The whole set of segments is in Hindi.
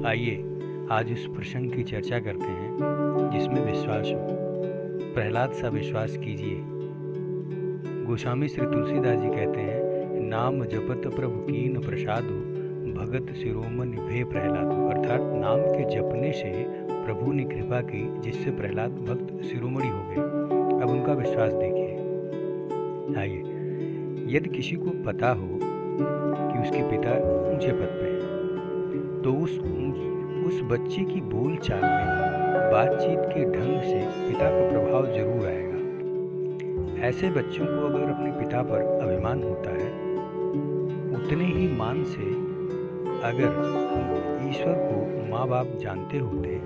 आइए आज उस प्रसंग की चर्चा करते हैं जिसमें विश्वास हो। प्रहलाद सा विश्वास कीजिए। गोस्वामी श्री तुलसीदास जी कहते हैं, नाम जपत प्रभु कीन प्रसादु, भगत शिरोमणि भे प्रहलादु। अर्थात नाम के जपने से प्रभु ने कृपा की, जिससे प्रहलाद भक्त शिरोमणि हो गए। अब उनका विश्वास देखिए। आइए, यदि किसी को पता हो कि उसके पिता ऊंचे पद पे हैं, तो उस बच्चे की बोल चाल में, बातचीत के ढंग से पिता का प्रभाव जरूर आएगा। ऐसे बच्चों को अगर अपने पिता पर अभिमान होता है, उतने ही मान से अगर हम ईश्वर को माँ बाप जानते होते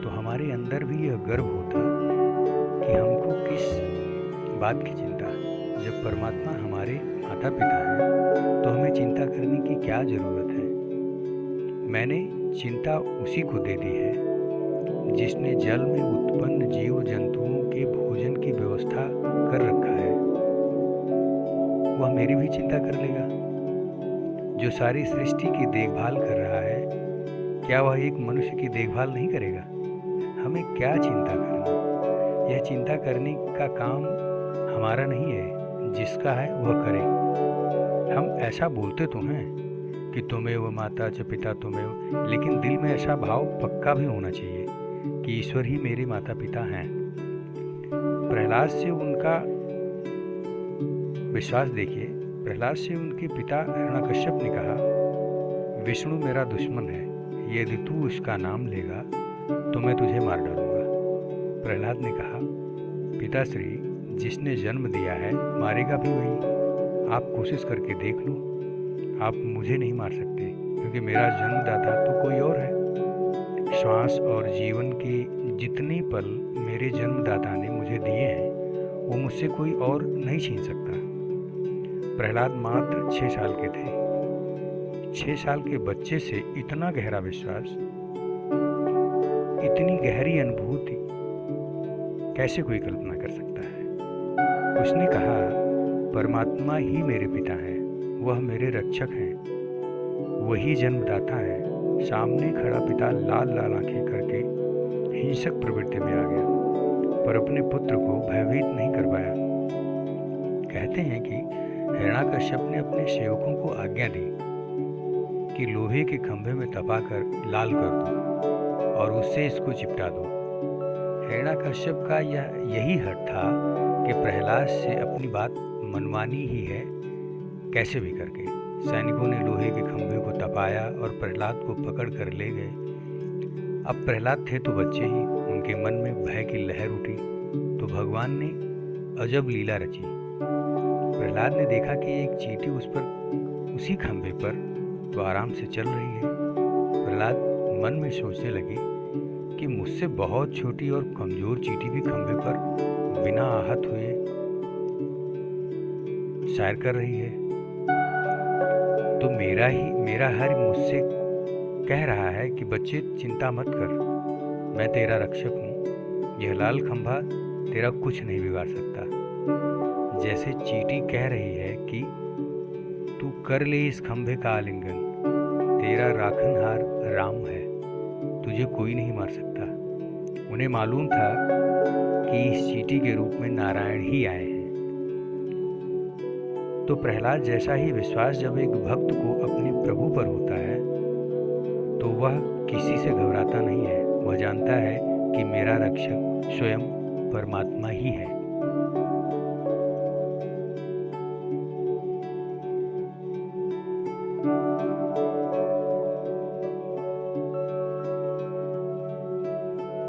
तो हमारे अंदर भी यह गर्व होता कि हमको किस बात की चिंता है। जब परमात्मा हमारे माता पिता हैं तो हमें चिंता करने की क्या ज़रूरत है। मैंने चिंता उसी को दे दी है जिसने जल में उत्पन्न जीव जंतुओं के भोजन की व्यवस्था कर रखा है। वह मेरी भी चिंता कर लेगा। जो सारी सृष्टि की देखभाल कर रहा है, क्या वह एक मनुष्य की देखभाल नहीं करेगा? हमें क्या चिंता करना? यह चिंता करने का काम हमारा नहीं है। जिसका है वह करे। हम ऐसा बोलते तो हैं कि तुम्हें माता च पिता तुम्हें, लेकिन दिल में ऐसा भाव पक्का भी होना चाहिए कि ईश्वर ही मेरे माता पिता हैं। प्रहलाद से उनका विश्वास देखिए। प्रहलाद से उनके पिता हिरण्यकश्यप ने कहा, विष्णु मेरा दुश्मन है, यदि तू उसका नाम लेगा तो मैं तुझे मार डालूंगा। प्रहलाद ने कहा, पिताश्री, जिसने जन्म दिया है मारेगा भी वही। आप कोशिश करके देख लो, आप मुझे नहीं मार सकते, क्योंकि मेरा जन्मदाता तो कोई और है। श्वास और जीवन के जितने पल मेरे जन्मदाता ने मुझे दिए हैं, वो मुझसे कोई और नहीं छीन सकता। प्रहलाद मात्र 6 साल के थे। 6 साल के बच्चे से इतना गहरा विश्वास, इतनी गहरी अनुभूति कैसे कोई कल्पना कर सकता है। उसने कहा, परमात्मा ही मेरे पिता हैं, वह मेरे रक्षक हैं, वही जन्मदाता है। सामने खड़ा पिता लाल लाल आंखें करके हिंसक प्रवृत्ति में आ गया, पर अपने पुत्र को भयभीत नहीं कर पाया। कहते हैं कि हिरण्यकश्यप ने अपने सेवकों को आज्ञा दी कि लोहे के खंभे में तपाकर लाल कर दो और उससे इसको चिपटा दो। हिरण्यकश्यप का यही हठ था कि प्रहलाद से अपनी बात मनवानी ही है, कैसे भी करके। सैनिकों ने लोहे के खंभे को तपाया और प्रहलाद को पकड़ कर ले गए। अब प्रहलाद थे तो बच्चे ही, उनके मन में भय की लहर उठी तो भगवान ने अजब लीला रची। प्रहलाद ने देखा कि एक चींटी उसी खंभे पर तो आराम से चल रही है। प्रहलाद मन में सोचने लगे कि मुझसे बहुत छोटी और कमजोर चींटी भी खंभे पर बिना आहत हुए सैर कर रही है, तो मेरा हर मुझसे कह रहा है कि बच्चे चिंता मत कर, मैं तेरा रक्षक हूँ। यह लाल खंभा तेरा कुछ नहीं बिगाड़ सकता। जैसे चींटी कह रही है कि तू कर ले इस खंभे का आलिंगन, तेरा राखनहार राम है, तुझे कोई नहीं मार सकता। उन्हें मालूम था कि इस चींटी के रूप में नारायण ही आए हैं। तो प्रहलाद जैसा ही विश्वास जब एक भक्त को अपने प्रभु पर होता है, तो वह किसी से घबराता नहीं है। वह जानता है कि मेरा रक्षक स्वयं परमात्मा ही है।